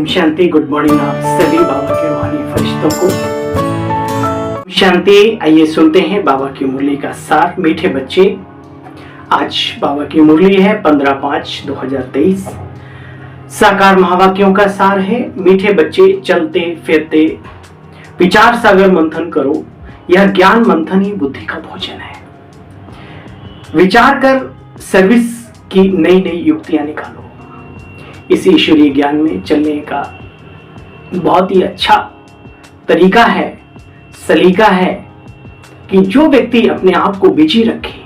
Om Shanti. Good morning आप सभी बाबा के रूहानी फरिश्तों को। ओम शांति। आइए सुनते हैं बाबा की मुरली का सार। मीठे बच्चे, आज बाबा की मुरली है 15/5/2023। साकार महावाक्यों का सार है। मीठे बच्चे, चलते फिरते विचार सागर मंथन करो, यह ज्ञान मंथन ही बुद्धि का भोजन है। विचार कर सर्विस की नई नई युक्तियां निकालो। इस ईश्वरीय ज्ञान में चलने का बहुत ही अच्छा तरीका है, सलीका है कि जो व्यक्ति अपने आप को बिजी रखे,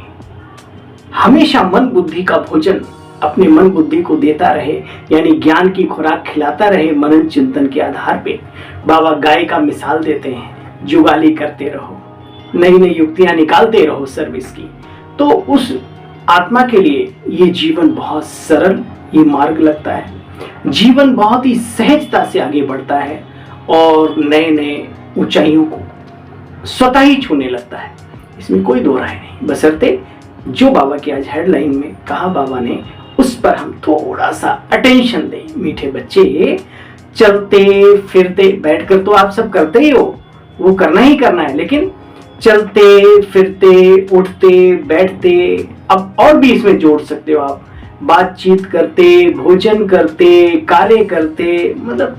हमेशा मन बुद्धि का भोजन अपने मन बुद्धि को देता रहे, यानी ज्ञान की खुराक खिलाता रहे मनन चिंतन के आधार पे। बाबा गाय का मिसाल देते हैं, जुगाली करते रहो, नई नई युक्तियां निकालते रहो सर्विस की, तो उस आत्मा के लिए ये जीवन बहुत सरल ये मार्ग लगता है। जीवन बहुत ही सहजता से आगे बढ़ता है और नए नए ऊंचाइयों को स्वतः ही छूने लगता है। इसमें कोई दो राय नहीं, बशर्ते जो बाबा की आज हेडलाइन में कहा बाबा ने, उस पर हम थोड़ा सा अटेंशन दें। मीठे बच्चे, चलते फिरते, बैठकर तो आप सब करते ही हो, वो करना ही करना है, लेकिन चलते फिरते उठते बैठते, अब और भी इसमें जोड़ सकते हो आप, बातचीत करते, भोजन करते, कार्य करते, मतलब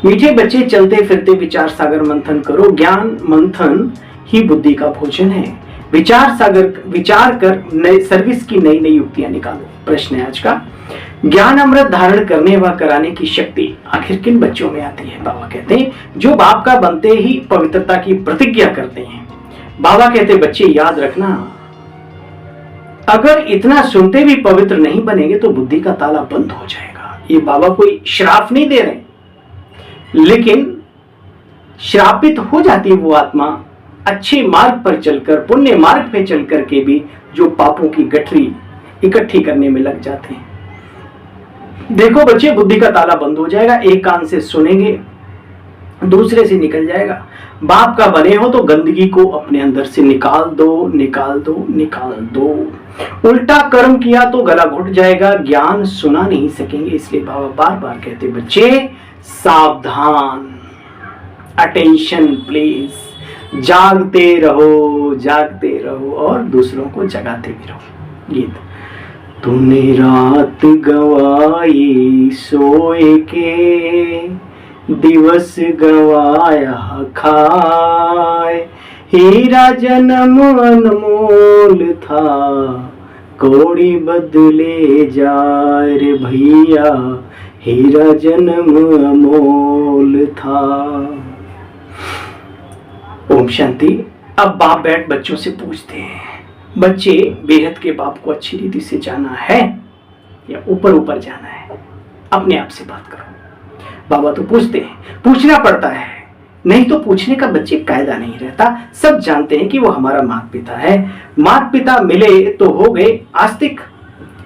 मीठे बच्चे चलते फिरते विचार सागर मंथन करो, ज्ञान मंथन ही बुद्धि का भोजन है। विचार सागर, विचार कर नए सर्विस की नई नई युक्तियां निकालो। प्रश्न है आज का, ज्ञान अमृत धारण करने व कराने की शक्ति आखिर किन बच्चों में आती है? बाबा कहते हैं जो बाप का बनते ही पवित्रता की प्रतिज्ञा करते हैं। बाबा कहते बच्चे याद रखना, अगर इतना सुनते भी पवित्र नहीं बनेंगे तो बुद्धि का ताला बंद हो जाएगा। ये बाबा कोई श्राप नहीं दे रहे, लेकिन श्रापित हो जाती है वो आत्मा अच्छे मार्ग पर चलकर, पुण्य मार्ग पे चल करके भी जो पापों की गठरी इकट्ठी करने में लग जाते हैं। देखो बच्चे, बुद्धि का ताला बंद हो जाएगा। एक कान से सुनेंगे, दूसरे से निकल जाएगा। बाप का बने हो तो गंदगी को अपने अंदर से निकाल दो, निकाल दो, निकाल दो। उल्टा कर्म किया तो गला घुट जाएगा, ज्ञान सुना नहीं सकेंगे। इसलिए बाबा बार बार कहते बच्चे सावधान, अटेंशन प्लीज, जागते रहो, जागते रहो और दूसरों को जगाते भी रहो। गीत। तूने रात गवाई सोए के, दिवस गवाया खाए, हीरा जन्म अनमोल था, कौड़ी बदले जाए रे भैया, हीरा जन्म अमोल था। ओम शांति। अब बाप बैठ बच्चों से पूछते हैं, बच्चे बेहद के बाप को अच्छी रीति से जाना है या ऊपर ऊपर जाना है? अपने आप से बात करो। बाबा तो पूछते हैं, पूछना पड़ता है, नहीं तो पूछने का बच्चे कायदा नहीं रहता। सब जानते हैं कि वो हमारा माता पिता है। माता पिता मिले तो हो गए आस्तिक।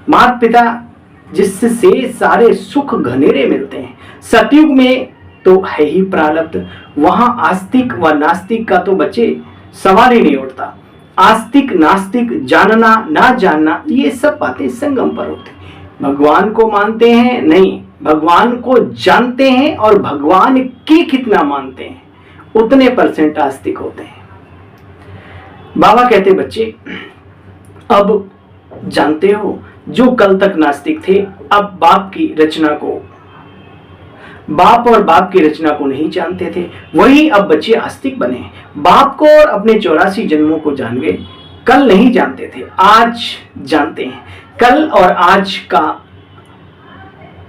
माता पिता जिससे सारे सुख घनेरे मिलते हैं। सतयुग में तो है ही प्रारब्ध, वहां आस्तिक व नास्तिक का तो बच्चे सवाल ही नहीं उठता। आस्तिक नास्तिक, जानना ना जानना, ये सब बातें संगम पर होती। भगवान को मानते हैं नहीं, भगवान को जानते हैं और भगवान की कितना मानते हैं, उतने परसेंट आस्तिक होते हैं। बाबा कहते बच्चे अब जानते हो, जो कल तक नास्तिक थे अब बाप की रचना को, बाप और बाप की रचना को नहीं जानते थे, वही अब बच्चे आस्तिक बने। बाप को और अपने 84 जन्मों को जान गए। कल नहीं जानते थे, आज जानते हैं। कल और आज का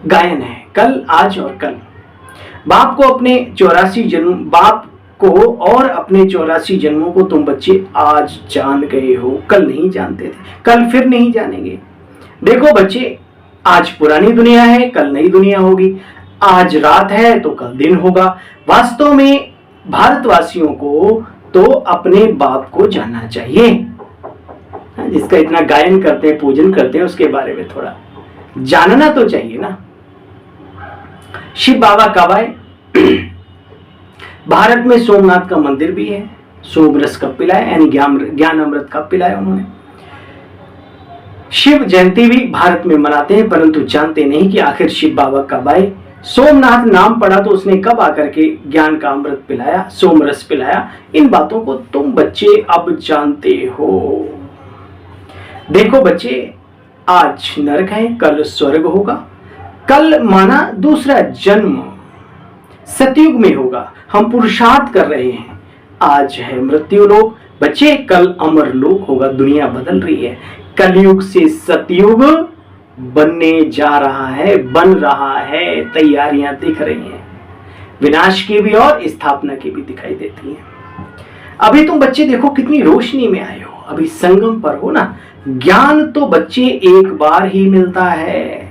गायन है, कल आज और कल। बाप को अपने 84 जन्म, बाप को और अपने 84 जन्मों को तुम बच्चे आज जान गए हो, कल नहीं जानते थे, कल फिर नहीं जानेंगे। देखो बच्चे, आज पुरानी दुनिया है, कल नई दुनिया होगी। आज रात है तो कल दिन होगा। वास्तव में भारतवासियों को तो अपने बाप को जानना चाहिए, जिसका इतना गायन करते हैं, पूजन करते हैं, उसके बारे में थोड़ा जानना तो चाहिए ना। शिव बाबा कब आए? भारत में सोमनाथ का मंदिर भी है। सोम रस कब पिलाया, यानी ज्ञान अमृत कब पिलाया उन्होंने? शिव जयंती भी भारत में मनाते हैं, परंतु जानते नहीं कि आखिर शिव बाबा कब आए। सोमनाथ नाम पड़ा तो उसने कब आकर के ज्ञान का अमृत पिलाया, सोमरस पिलाया। इन बातों को तुम बच्चे अब जानते हो। देखो बच्चे, आज नरक है, कल स्वर्ग होगा, कल माना दूसरा जन्म सतयुग में होगा। हम पुरुषार्थ कर रहे हैं। आज है मृत्यु लोक बच्चे, कल अमर लोक होगा। दुनिया बदल रही है, कलयुग से सतयुग बनने जा रहा है, बन रहा है, तैयारियां दिख रही हैं। विनाश की भी और स्थापना की भी दिखाई देती हैं। अभी तुम बच्चे देखो कितनी रोशनी में आए हो, अभी संगम पर हो ना। ज्ञान तो बच्चे एक बार ही मिलता है,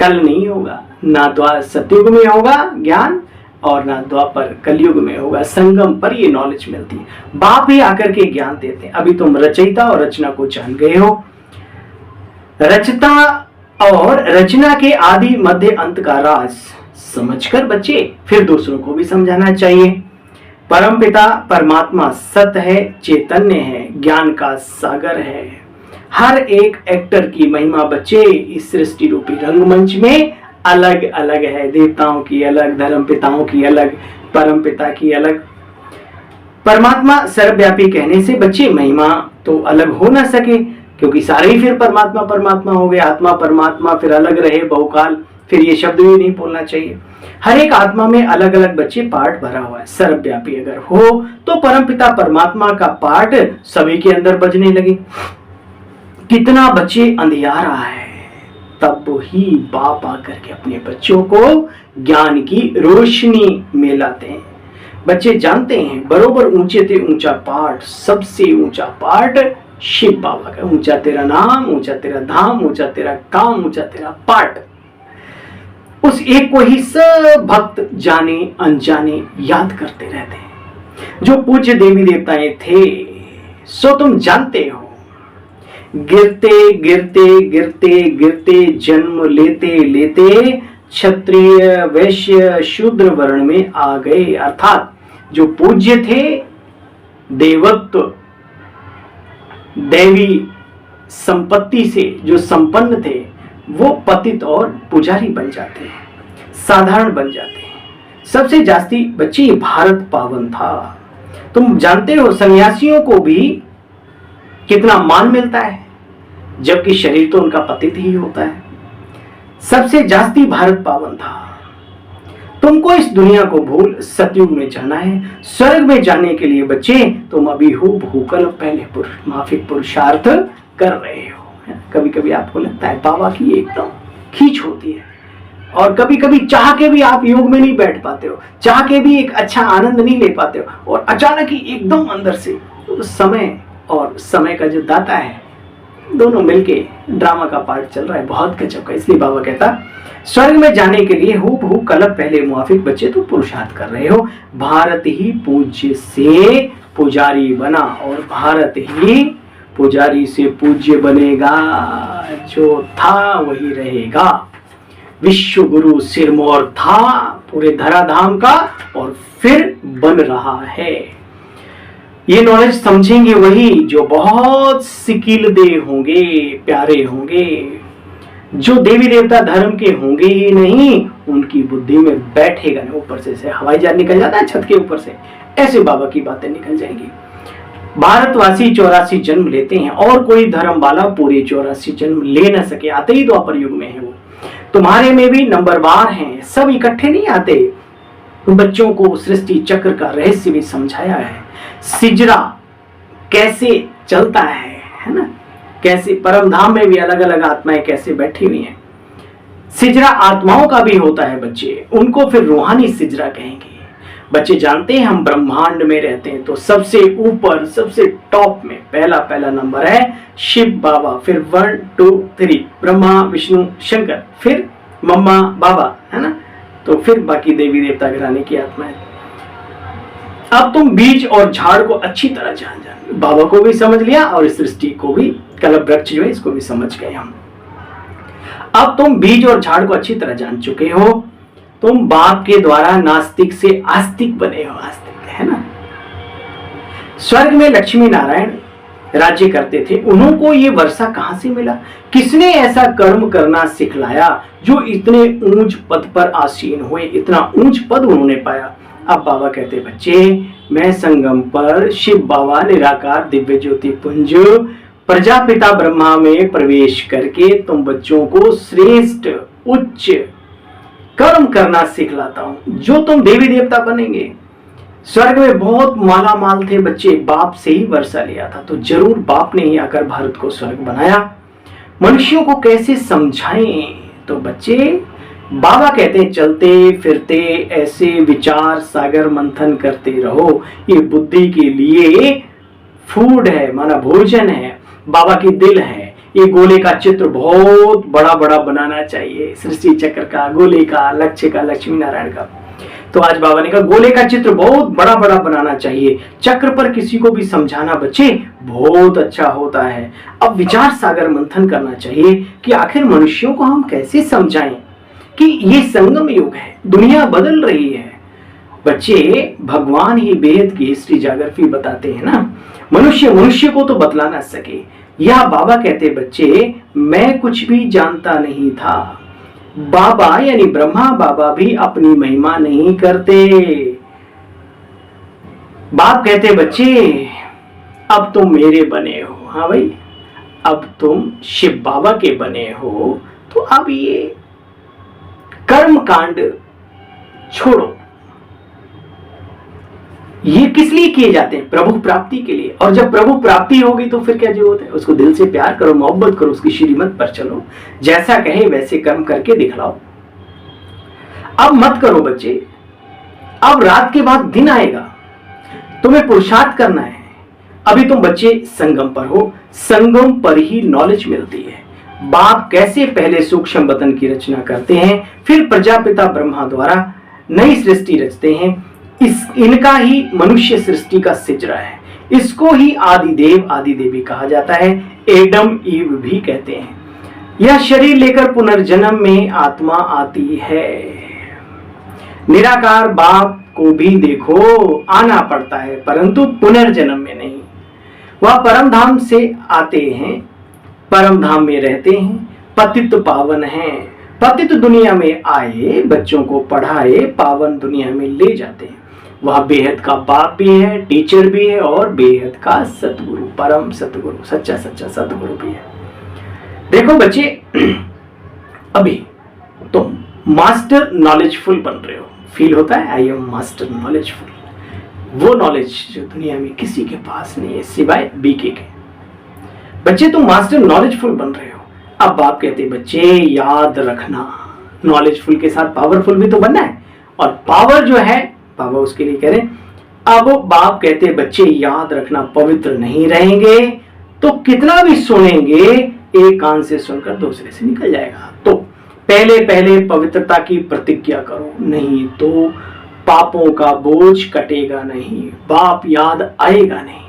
कल नहीं होगा। ना द्वार सतयुग में होगा ज्ञान और ना द्वापर कलयुग में होगा। संगम पर ये नॉलेज मिलती है। बाप ही आकर के ज्ञान देते हैं। अभी तुम रचयिता और रचना को जान गए हो। रचता और रचना के आदि मध्य अंत का राज समझकर बच्चे फिर दूसरों को भी समझाना चाहिए। परमपिता परमात्मा सत्य है, चैतन्य है, ज्ञान का सागर है। हर एक एक्टर की महिमा बच्चे इस सृष्टि रूपी रंगमंच में अलग अलग है। देवताओं की अलग, धर्म पिताओं की अलग, परम पिता की अलग। परमात्मा सर्वव्यापी कहने से बच्चे महिमा तो अलग हो ना सके, क्योंकि सारे ही फिर परमात्मा परमात्मा हो गए। आत्मा परमात्मा फिर अलग रहे बहुकाल, फिर ये शब्द भी नहीं बोलना चाहिए। हर एक आत्मा में अलग अलग बच्चे पार्ट भरा हुआ है। सर्वव्यापी अगर हो तो परमपिता परमात्मा का पार्ट सभी के अंदर बजने लगे। कितना बच्चे अंधियारा है, तब ही बाप आकर के अपने बच्चों को ज्ञान की रोशनी में लाते हैं। बच्चे जानते हैं बरोबर ऊंचे से ऊंचा पार्ट, सबसे ऊंचा पार्ट शिव बाबा का। ऊंचा तेरा नाम, ऊंचा तेरा धाम, ऊंचा तेरा काम, ऊंचा तेरा पार्ट। उस एक को ही सब भक्त जाने अनजाने याद करते रहते हैं। जो पूज्य देवी देवताएं थे सो तुम जानते हो। गिरते गिरते गिरते गिरते जन्म लेते लेते क्षत्रिय वैश्य शूद्र वर्ण में आ गए। अर्थात जो पूज्य थे, देवत्व दैवी संपत्ति से जो संपन्न थे, वो पतित और पुजारी बन जाते हैं, साधारण बन जाते हैं। सबसे जास्ती बच्चे भारत पावन था। तुम जानते हो सन्यासियों को भी कितना मान मिलता है, जबकि शरीर तो उनका पतित ही होता है। सबसे जास्ती भारत पावन था। तुमको इस दुनिया को भूल सतयुग में जाना है। स्वर्ग में जाने के लिए बच्चे तुम अभी हो भूकल पहले माफिक पुरुषार्थ कर रहे हो। कभी कभी आपको लगता है बाबा की एकदम खींच होती है, और कभी कभी चाह के भी आप योग में नहीं बैठ पाते हो, चाह के भी एक अच्छा आनंद नहीं ले पाते हो, और अचानक ही एकदम अंदर से समय और समय का जो दाता है दोनों मिलके ड्रामा का पार्ट चल रहा है, बहुत गजब का। इसलिए बाबा कहता स्वर्ग में जाने के लिए हूब हूब कलप पहले मुआफिक बच्चे तो पुरुषार्थ कर रहे हो। भारत ही पूज्य से पुजारी बना, और भारत ही पुजारी से पूज्य बनेगा। जो था वही रहेगा। विश्व गुरु सिरमौर था पूरे धराधाम का, और फिर बन रहा है। ये नॉलेज समझेंगे वही जो बहुत सिकीलदे होंगे, प्यारे होंगे, जो देवी देवता धर्म के होंगे ही नहीं, उनकी बुद्धि में बैठेगा नहीं। ऊपर से हवाई जहाज निकल जाता है छत के ऊपर से, ऐसे बाबा की बातें निकल जाएंगी। भारतवासी 84 जन्म लेते हैं, और कोई धर्म वाला पूरे 84 जन्म ले न सके। आते ही द्वापर युग में है वो। तुम्हारे में भी नंबरवार हैं, सब इकट्ठे नहीं आते। बच्चों को सृष्टि चक्र का रहस्य भी समझाया है। सिजरा कैसे चलता है ना, कैसे परम धाम में भी अलग अलग आत्माएं कैसे बैठी हुई हैं। सिजरा आत्माओं का भी होता है बच्चे, उनको फिर रूहानी सिजरा कहेंगे। बच्चे जानते हैं हम ब्रह्मांड में रहते हैं, तो सबसे ऊपर सबसे टॉप में पहला नंबर है शिव बाबा, फिर 1 2 3 ब्रह्मा विष्णु शंकर, फिर मम्मा बाबा, है ना। तो फिर बाकी देवी देवता घराने की आत्माएं। अब तुम बीज और झाड़ को अच्छी तरह जान बाबा को भी समझ लिया, और इस सृष्टि को भी, कल्प वृक्ष जो है इसको भी समझ गए हम। अब तुम बीज और झाड़ को अच्छी तरह जान चुके हो। तुम बाप के द्वारा नास्तिक से आस्तिक बने हो। आस्तिक है ना। स्वर्ग में लक्ष्मी नारायण राज्य करते थे, उनको ये वर्षा कहां से मिला? किसने ऐसा कर्म करना सिखलाया जो इतने ऊंच पद पर आसीन हुए, इतना ऊंच पद उन्होंने पाया? अब बाबा कहते, बच्चे मैं संगम पर शिव बाबा निराकार दिव्य ज्योति पुंज प्रजापिता ब्रह्मा में प्रवेश करके तुम बच्चों को श्रेष्ठ उच्च कर्म करना सिखलाता हूं, जो तुम देवी देवता बनेंगे। स्वर्ग में बहुत माला माल थे बच्चे, बाप से ही वर्षा लिया था, तो जरूर बाप ने ही आकर भारत को स्वर्ग बनाया। मनुष्यों को कैसे समझाएं? तो बच्चे बाबा कहते हैं, चलते फिरते ऐसे विचार सागर मंथन करते रहो, ये बुद्धि के लिए फूड है, माना भोजन है, बाबा की दिल है। ये गोले का चित्र बहुत बड़ा बड़ा बनाना चाहिए, सृष्टि चक्र का, गोले का, लक्ष्य का, लक्ष्मी नारायण का। तो आज बाबा ने कहा गोले का चित्र बहुत बड़ा बड़ा बनाना चाहिए, चक्र पर किसी को भी समझाना बच्चे बहुत अच्छा होता है। अब विचार सागर मंथन करना चाहिए कि आखिर मनुष्यों को हम कैसे समझाएं कि ये संगम युग है, दुनिया बदल रही है। बच्चे भगवान ही बेहद की हिस्ट्री जाग्रफी बताते हैं ना, मनुष्य को तो बतला ना सके। यह बाबा कहते, बच्चे मैं कुछ भी जानता नहीं था, बाबा यानी ब्रह्मा बाबा भी अपनी महिमा नहीं करते। बाप कहते, बच्चे अब तुम मेरे बने हो। हाँ भाई, अब तुम शिव बाबा के बने हो, तो अब ये कर्म कांड छोड़ो। ये किस लिए किए जाते हैं? प्रभु प्राप्ति के लिए। और जब प्रभु प्राप्ति होगी तो फिर क्या जरूरत है? उसको दिल से प्यार करो, मोहब्बत करो, उसकी श्रीमत पर चलो, जैसा कहे वैसे कर्म करके दिखलाओ। अब मत करो बच्चे, अब रात के बाद दिन आएगा, तुम्हें पुरुषार्थ करना है। अभी तुम बच्चे संगम पर हो, संगम पर ही नॉलेज मिलती है। बाप कैसे पहले सूक्ष्म वतन की रचना करते हैं, फिर प्रजापिता ब्रह्मा द्वारा नई सृष्टि रचते हैं। इनका ही मनुष्य सृष्टि का सिजरा है, इसको ही आदिदेव आदि देवी कहा जाता है, एडम ईव भी कहते हैं। यह शरीर लेकर पुनर्जन्म में आत्मा आती है। निराकार बाप को भी देखो आना पड़ता है, परंतु पुनर्जन्म में नहीं। वह परम धाम से आते हैं, परम धाम में रहते हैं, पतित पावन हैं। पतित दुनिया में आए, बच्चों को पढ़ाए, पावन दुनिया में ले जाते हैं। वह बेहद का बाप भी है, टीचर भी है, और बेहद का सतगुरु, परम सतगुरु, सच्चा सच्चा सतगुरु भी है। देखो बच्चे, अभी तुम मास्टर नॉलेजफुल बन रहे हो, फील होता है आई एम मास्टर नॉलेजफुल। वो नॉलेज जो दुनिया में किसी के पास नहीं है सिवाय बीके के। बच्चे तुम मास्टर नॉलेजफुल बन रहे हो। अब बाप कहते, बच्चे याद रखना, नॉलेजफुल के साथ पावरफुल भी तो बनना है, और पावर जो है बाबा उसके लिए कह रहे। अब बाप कहते, बच्चे याद रखना, पवित्र नहीं रहेंगे तो कितना भी सुनेंगे, एक कान से सुनकर दूसरे से निकल जाएगा। तो पहले पहले पवित्रता की प्रतिज्ञा करो, नहीं तो पापों का बोझ कटेगा नहीं, बाप याद आएगा नहीं।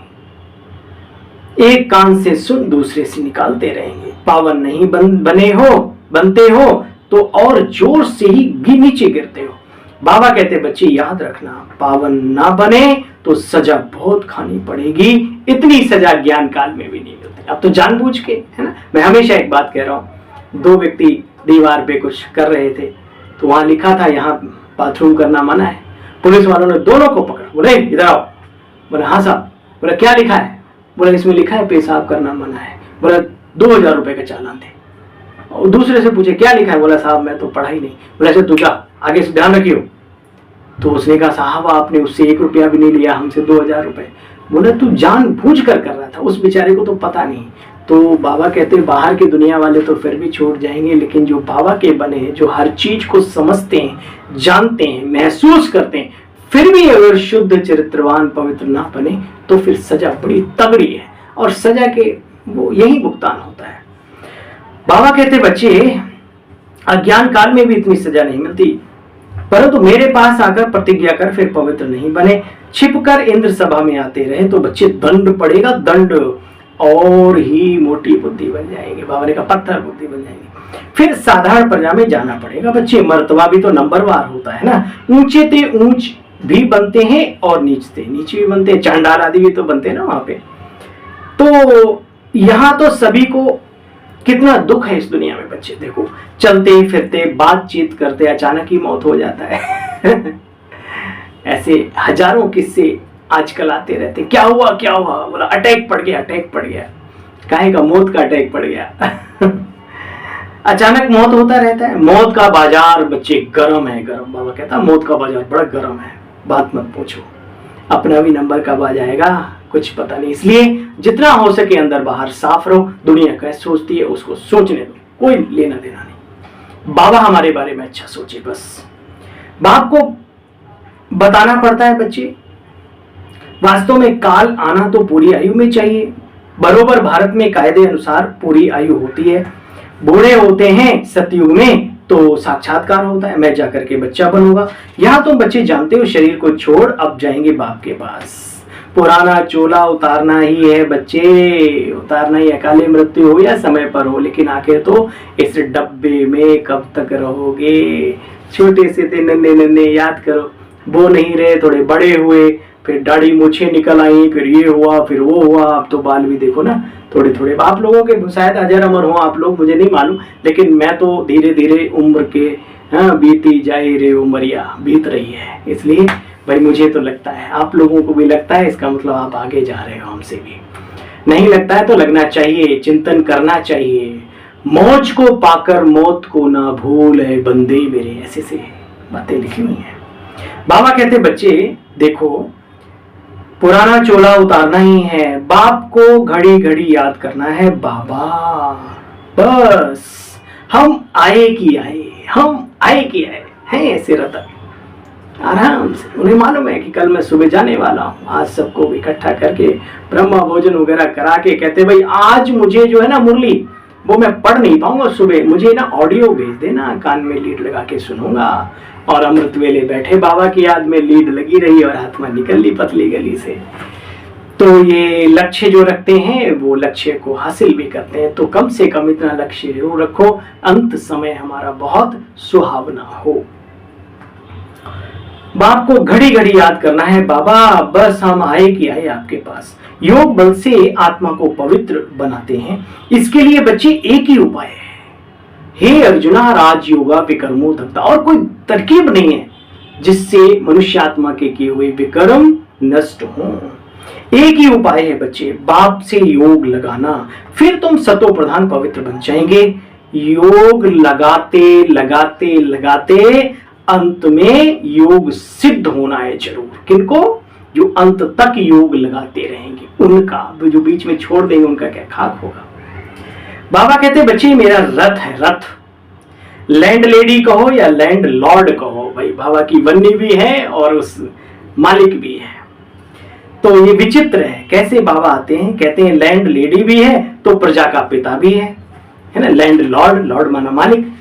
एक कान से सुन, दूसरे से निकालते रहेंगे। पावन नहीं बनते हो तो और जोर से ही नीचे गिरते हो। बाबा कहते, बच्चे याद रखना, पावन ना बने तो सजा बहुत खानी पड़ेगी। इतनी सजा ज्ञान काल में भी नहीं मिलती। अब तो जानबूझ के, है ना, मैं हमेशा एक बात कह रहा हूँ, दो व्यक्ति दीवार पे कुछ कर रहे थे, तो वहां लिखा था यहाँ बाथरूम करना मना है। पुलिस वालों ने दोनों को पकड़ा, बोले इधर आओ। बोले हाँ साहब। बोले क्या लिखा है? बोले इसमें लिखा है पेशाब करना मना है। बोला 2000 रुपए का चालान थे। और दूसरे से पूछे क्या लिखा है? बोला साहब मैं तो पढ़ा ही नहीं। बोला अच्छा तू जा, आगे से ध्यान रखियो। तो उसने कहा साहब आपने उससे 1 रुपया भी नहीं लिया, हमसे 2000 रुपए। बोला तू जानबूझ कर रहा था, उस बेचारे को तो पता नहीं। तो बाबा कहते हैं बाहर की दुनिया वाले तो फिर भी छोड़ जाएंगे, लेकिन जो बाबा के बने हैं, जो हर चीज को समझते हैं, जानते हैं, महसूस करते हैं, फिर भी अगर शुद्ध चरित्रवान पवित्र ना बने तो फिर सजा बड़ी तगड़ी है, और सजा के वो यही भुगतान होता है। बाबा कहते बच्चे अज्ञान काल में भी इतनी सजा नहीं मिलती, परंतु मेरे पास आकर प्रतिज्ञा कर फिर पवित्र नहीं बने, छिपकर इंद्र सभा में आते रहे तो बच्चे दंड पड़ेगा, दंड, और ही मोटी बुद्धि बन जाएगी। बाबा ने कहा पत्थर बुद्धि बन जाएगी। फिर साधारण प्रजा में जाना पड़ेगा। बच्चे मर्तबा भी तो नंबरवार होता है ना, ऊंचे ते ऊंच भी बनते हैं और नीचते नीचे भी बनते हैं, चांडाल आदि भी तो बनते हैं ना वहां पे। तो यहां तो सभी को कितना दुख है इस दुनिया में बच्चे। देखो चलते फिरते बातचीत करते अचानक ही मौत हो जाता है। ऐसे हजारों किस्से आजकल आते रहते, क्या हुआ क्या हुआ, बोला अटैक पड़ गया, अटैक पड़ गया, काहे का, मौत का अटैक पड़ गया। अचानक मौत होता रहता है। मौत का बाजार बच्चे गरम है, गरम। बाबा कहता है मौत का बाजार बड़ा गरम है, बात मत पूछो, अपना भी नंबर कब आ जाएगा कुछ पता नहीं। इसलिए जितना हो सके अंदर बाहर साफ रहो। दुनिया कैसे सोचती है उसको सोचने दो, कोई लेना देना नहीं। बाबा हमारे बारे में अच्छा सोचे बस। बाप को बताना पड़ता है बच्चे, वास्तव में काल आना तो पूरी आयु में चाहिए। बरोबर भारत में कायदे अनुसार पूरी आयु होती है। बूढ़े होते हैं सतयुग में तो साक्षात्कार होता है, मैं जाकर के बच्चा बनूंगा। यहां तुम बच्चे जानते हो शरीर को छोड़ अब जाएंगे बाप के पास। पुराना चोला उतारना ही है बच्चे, उतारना ही। अकाले मृत्यु हो या समय पर हो, लेकिन आखिर तो इस डब्बे में कब तक रहोगे। छोटे से थे नन्हे नन्हे, याद करो, वो नहीं रहे, थोड़े बड़े हुए, फिर दाढ़ी मूछें निकल आई, फिर ये हुआ फिर वो हुआ। अब तो बाल भी देखो ना थोड़े थोड़े। आप लोगों के शायद अजर अमर हो आप लोग, मुझे नहीं मालूम, लेकिन मैं तो धीरे धीरे उम्र के बीती जाए रे उमरिया बीत रही है। इसलिए भाई मुझे तो लगता है, आप लोगों को भी लगता है, इसका मतलब आप आगे जा रहे हो हमसे भी। नहीं लगता है तो लगना चाहिए, चिंतन करना चाहिए। मौज को पाकर मौत को ना भूल है बंदे मेरे, ऐसे से बातें लिखी हुई है। बाबा कहते बच्चे देखो पुराना चोला उतारना ही है, बाप को घड़ी घड़ी याद करना है। बाबा बस हम आए कि आए, हम आए कि आए हैं ऐसे रतन आराम से। उन्हें मालूम है कि कल मैं सुबह जाने वाला हूँ। आज सबको इकट्ठा करके ब्रह्मा भोजन वगैरह करा के कहते भाई आज मुझे जो है ना मुरली वो मैं पढ़ नहीं पाऊंगा सुबह, मुझे ना ऑडियो भेज देना, कान में लीड लगा के सुनूंगा। और अमृत वेले बैठे बाबा की याद में लीड लगी रही और आत्मा निकल ली पतली गली से। तो ये लक्ष्य जो रखते हैं वो लक्ष्य को हासिल भी करते हैं। तो कम से कम इतना लक्ष्य जरूर रखो, अंत समय हमारा बहुत सुहावना हो। बाप को घड़ी घड़ी याद करना है। बाबा बस हम आए कि आए आपके पास। योग बल से आत्मा को पवित्र बनाते हैं। इसके लिए बच्चे एक ही उपाय है, हे अर्जुना राजयोगा विकर्मो दग्धा। और कोई तरकीब नहीं है जिससे मनुष्य आत्मा के किए हुए विकर्म नष्ट हों। एक ही उपाय है बच्चे, बाप से योग लगाना, फिर तुम सतो प्रधान पवित्र बन जाएंगे। योग लगाते लगाते लगाते अंत में योग सिद्ध होना है जरूर। किनको? जो अंत तक योग लगाते रहेंगे, उनका जो बीच में छोड़ देंगे उनका क्या खाक होगा। बाबा कहते बच्चे मेरा रथ है, रथ। लैंड लेडी कहो या लैंड लॉर्ड कहो, भाई बाबा की बन्नी भी है और उस मालिक भी है। तो ये विचित्र है, कैसे बाबा आते हैं, कहते हैं लैंड लेडी भी है तो प्रजा का पिता भी है ना। लैंड लॉर्ड, लॉर्ड माना मालिक,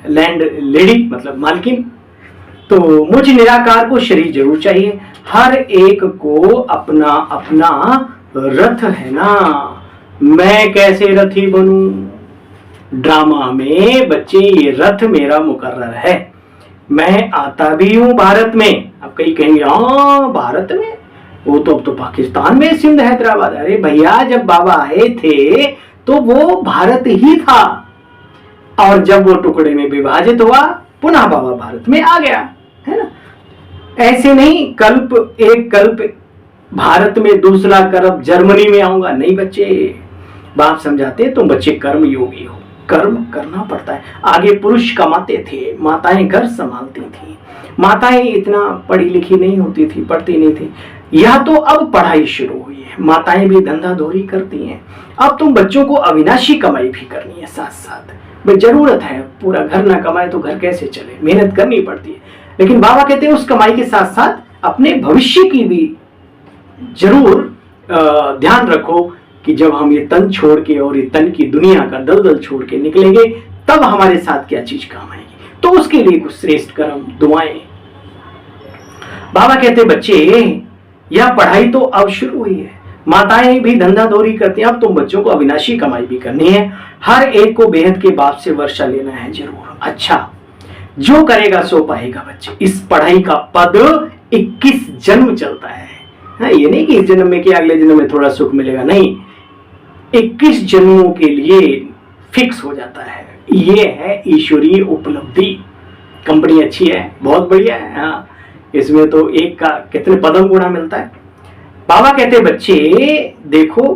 लैंड लेडी मतलब मालकिन। तो मुझ निराकार को शरीर जरूर चाहिए। हर एक को अपना अपना रथ है ना। मैं कैसे रथी बनूं? ड्रामा में बच्चे ये रथ मेरा मुकर्रर है। मैं आता भी हूं भारत में। अब कई कहेंगे हाँ भारत में, वो तो अब तो पाकिस्तान में सिंध हैदराबाद। अरे भैया जब बाबा आए थे तो वो भारत ही था, और जब वो टुकड़े में विभाजित हुआ पुनः बाबा भारत में आ गया, है ना। ऐसे नहीं कल्प एक कल्प भारत में, दूसरा कल्प जर्मनी में आऊंगा, नहीं बच्चे। बाप समझाते तुम बच्चे कर्म योगी हो, कर्म करना पड़ता है। आगे पुरुष कमाते थे, माताएं घर संभालती थी। माताएं इतना पढ़ी लिखी नहीं होती थी, पढ़ती नहीं थी। यह तो अब पढ़ाई शुरू हुई है, माताएं भी धंधा धोरी करती हैं। अब तुम बच्चों को अविनाशी कमाई भी करनी है साथ साथ। भाई जरूरत है, पूरा घर ना कमाए तो घर कैसे चले, मेहनत करनी पड़ती है। लेकिन बाबा कहते हैं उस कमाई के साथ साथ अपने भविष्य की भी जरूर ध्यान रखो कि जब हम ये तन छोड़ के और ये तन की दुनिया का दलदल छोड़ के निकलेंगे तब हमारे साथ क्या चीज काम आएगी। तो उसके लिए कुछ श्रेष्ठ कर्म दुआएं। बाबा कहते बच्चे यह पढ़ाई तो अब शुरू हुई है, माताएं भी धंधा दौरी करती हैं। अब तुम बच्चों को अविनाशी कमाई भी करनी है। हर एक को बेहद के बाप से वर्षा लेना है जरूर। अच्छा जो करेगा सो पाएगा बच्चे। इस पढ़ाई का पद 21 जन्म चलता है। ये नहीं कि इस जन्म में कि अगले जन्म में थोड़ा सुख मिलेगा, नहीं। 21 जन्मों के लिए फिक्स हो जाता है। ये है ईश्वरीय उपलब्धि। कंपनी अच्छी है, बहुत बढ़िया है। हाँ, इसमें तो एक का कितने पदम गुणा मिलता है। बाबा कहते बच्चे देखो,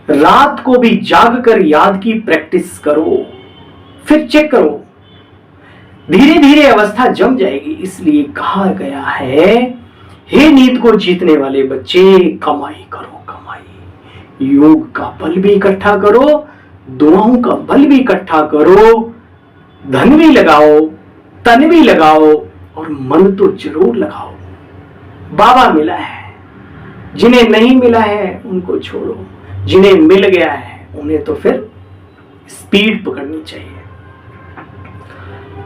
रात को भी जाग कर याद की प्रैक्टिस करो, फिर चेक करो, धीरे धीरे अवस्था जम जाएगी। इसलिए कहा गया है, हे नींद को जीतने वाले बच्चे, कमाई करो कमाई, योग का बल भी इकट्ठा करो, दुआओं का बल भी इकट्ठा करो, धन भी लगाओ, तन भी लगाओ और मन तो जरूर लगाओ। बाबा मिला है, जिन्हें नहीं मिला है उनको छोड़ो, जिन्हें मिल गया है उन्हें तो फिर स्पीड पकड़नी चाहिए।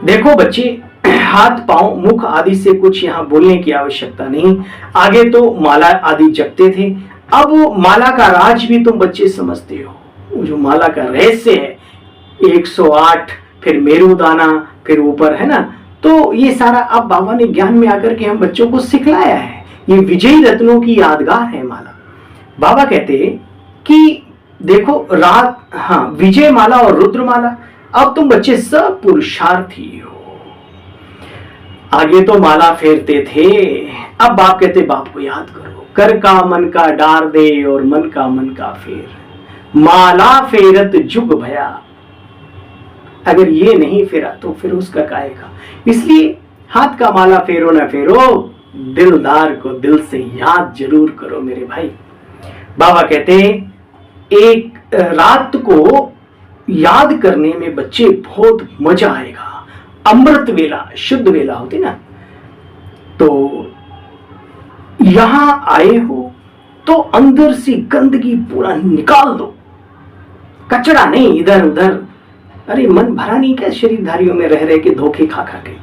देखो बच्चे, हाथ पांव मुख आदि से कुछ यहाँ बोलने की आवश्यकता नहीं। आगे तो माला आदि जपते थे, अब माला का राज भी तुम बच्चे समझते हो। वो जो माला का रहस्य है, 108 फिर मेरुदाना फिर ऊपर, है ना। तो ये सारा अब बाबा ने ज्ञान में आकर के हम बच्चों को सिखलाया है। ये विजयी रत्नों की यादगार है माला। बाबा कहते कि देखो रात, हाँ, विजय माला और रुद्र माला। अब तुम बच्चे सब पुरुषार्थी हो। आगे तो माला फेरते थे, अब बाप कहते बाप को याद करो, कर का मन का डार दे और मन का फेर, माला फेरत जुग भया। अगर ये नहीं फेरा तो फिर उसका काएगा। इसलिए हाथ का माला फेरो ना फेरो, दिलदार को दिल से याद जरूर करो मेरे भाई। बाबा कहते एक रात को याद करने में बच्चे बहुत मजा आएगा। अमृत वेला, शुद्ध वेला होती ना, तो यहां आए हो तो अंदर से गंदगी पूरा निकाल दो, कचरा नहीं इधर उधर। अरे मन भरा नहीं क्या शरीरधारियों में रह रहे के धोखे खा खा के।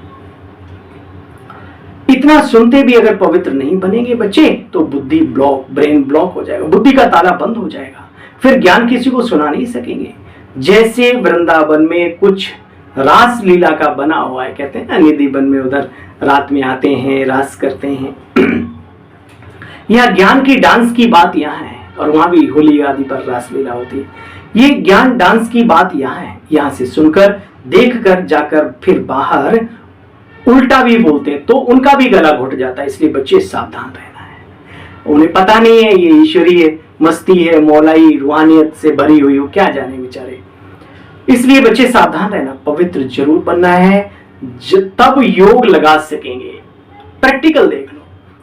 इतना सुनते भी अगर पवित्र नहीं बनेंगे बच्चे तो बुद्धि ब्लॉक, ब्रेन ब्लॉक हो जाएगा, बुद्धि का ताला बंद हो जाएगा, फिर ज्ञान किसी को सुना नहीं सकेंगे। जैसे वृंदावन में कुछ रास लीला का बना हुआ है, कहते हैं ना निधि वन में उधर रात में आते हैं, रास करते हैं। यह ज्ञान की डांस की बात यहाँ है, और वहां भी होली आदि पर रास लीला होती है। ये ज्ञान डांस की बात यहाँ है। यहाँ से सुनकर देखकर जाकर फिर बाहर उल्टा भी बोलते हैं तो उनका भी गला घुट जाता है। इसलिए बच्चे सावधान रहना है। उन्हें पता नहीं है ये ईश्वरीय मस्ती है, मौलाई रूहानियत से भरी हुई हो, क्या जाने बेचारे। इसलिए बच्चे सावधान रहना, पवित्र जरूर बनना है, तब योग लगा सकेंगे। प्रैक्टिकल देख लो,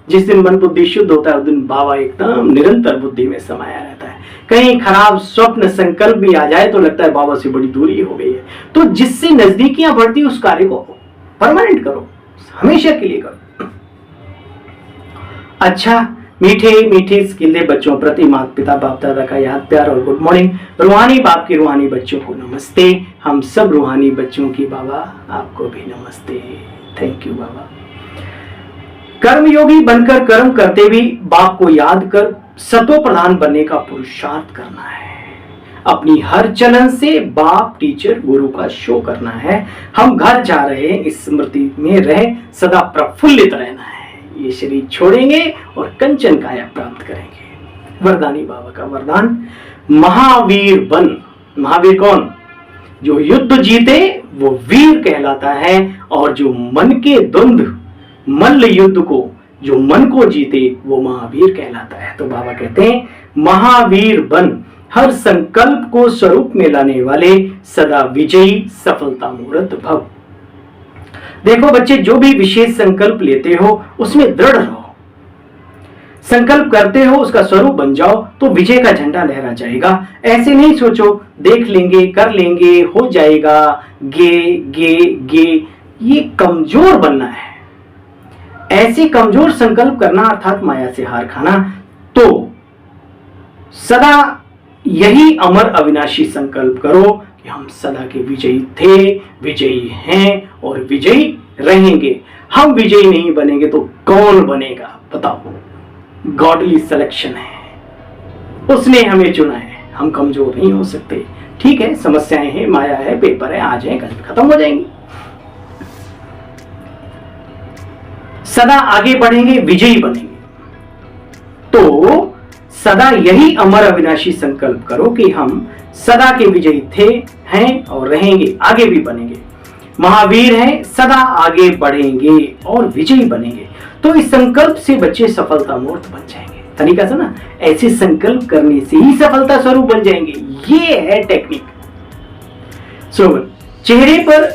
जिस दिन मन बुद्धि शुद्ध होता है उस दिन बाबा एकदम निरंतर बुद्धि में समाया रहता है। कहीं खराब स्वप्न संकल्प भी आ जाए तो लगता है बाबा से बड़ी दूरी हो गई है। तो जिससे नजदीकियां बढ़ती उस कार्य को परमानेंट करो, हमेशा के लिए करो। अच्छा, मीठे मीठे स्किल्ले बच्चों प्रति माता पिता बाप दादा का याद प्यार और गुड मॉर्निंग। रूहानी बाप के रूहानी बच्चों को नमस्ते। हम सब रूहानी बच्चों की बाबा आपको भी नमस्ते। थैंक यू बाबा। कर्मयोगी बनकर कर्म करते भी बाप को याद कर सतो प्रधान बनने का पुरुषार्थ करना है। अपनी हर चलन से बाप टीचर गुरु का शो करना है। हम घर जा रहे हैं, इस स्मृति में रह सदा प्रफुल्लित रहना है। ये शरीर छोड़ेंगे और कंचन काया प्राप्त करेंगे। वरदानी बाबा का वरदान, महावीर बन। महावीर कौन? जो युद्ध जीते वो वीर कहलाता है, और जो मन के द्वंद्व मल्ल युद्ध को, जो मन को जीते वो महावीर कहलाता है। तो बाबा कहते हैं महावीर बन, हर संकल्प को स्वरूप में लाने वाले, सदा विजयी सफलता मूर्त भव। देखो बच्चे, जो भी विशेष संकल्प लेते हो उसमें दृढ़ रहो। संकल्प करते हो उसका स्वरूप बन जाओ तो विजय का झंडा लहरा जाएगा। ऐसे नहीं सोचो देख लेंगे, कर लेंगे, हो जाएगा, गे गे गे, ये कमजोर बनना है। ऐसे कमजोर संकल्प करना अर्थात माया से हार खाना। तो सदा यही अमर अविनाशी संकल्प करो कि हम सदा के विजयी थे, विजयी हैं और विजयी रहेंगे। हम विजयी नहीं बनेंगे तो कौन बनेगा बताओ? गॉडली सिलेक्शन है, उसने हमें चुना है। हम कमजोर नहीं हो सकते। ठीक है, समस्याएं हैं, माया है, पेपर है, आ जाए कल खत्म हो जाएंगी। सदा आगे बढ़ेंगे, विजयी बनेंगे। तो सदा यही अमर अविनाशी संकल्प करो कि हम सदा के विजयी थे, हैं और रहेंगे, आगे भी बनेंगे। महावीर हैं, सदा आगे बढ़ेंगे और विजयी बनेंगे। तो इस संकल्प से बच्चे सफलता मूर्त बन जाएंगे। तरीका से ना, ऐसे संकल्प करने से ही सफलता स्वरूप बन जाएंगे। ये है टेक्निक। चेहरे पर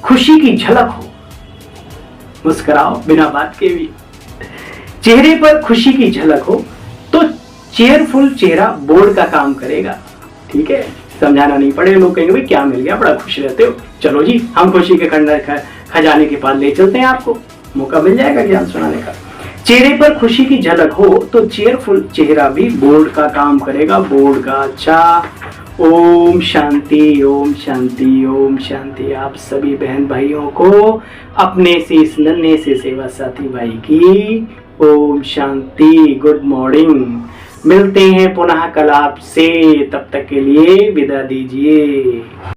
खुशी की झलक हो, मुस्कुराओ बिना बात के भी। चेहरे पर खुशी की झलक हो तो चेयरफुल चेहरा बोर्ड का काम करेगा। ठीक है, समझाना नहीं पड़ेगा। लोग कहेंगे भाई क्या मिल गया, बड़ा खुश रहते हो, चलो जी हम खुशी के खजाने के पास ले चलते हैं, आपको मौका मिल जाएगा ज्ञान सुनाने का। चेहरे पर खुशी की झलक हो तो चेयरफुल चेहरा भी बोर्ड का काम करेगा, बोर्ड का। अच्छा, ओम शांति, ओम शांति, ओम शांति। आप सभी बहन भाइयों को अपने से इस नन्हे से सेवा साथी भाई की ओम शांति, गुड मॉर्निंग। मिलते हैं पुनः कल आपसे, तब तक के लिए विदा दीजिए।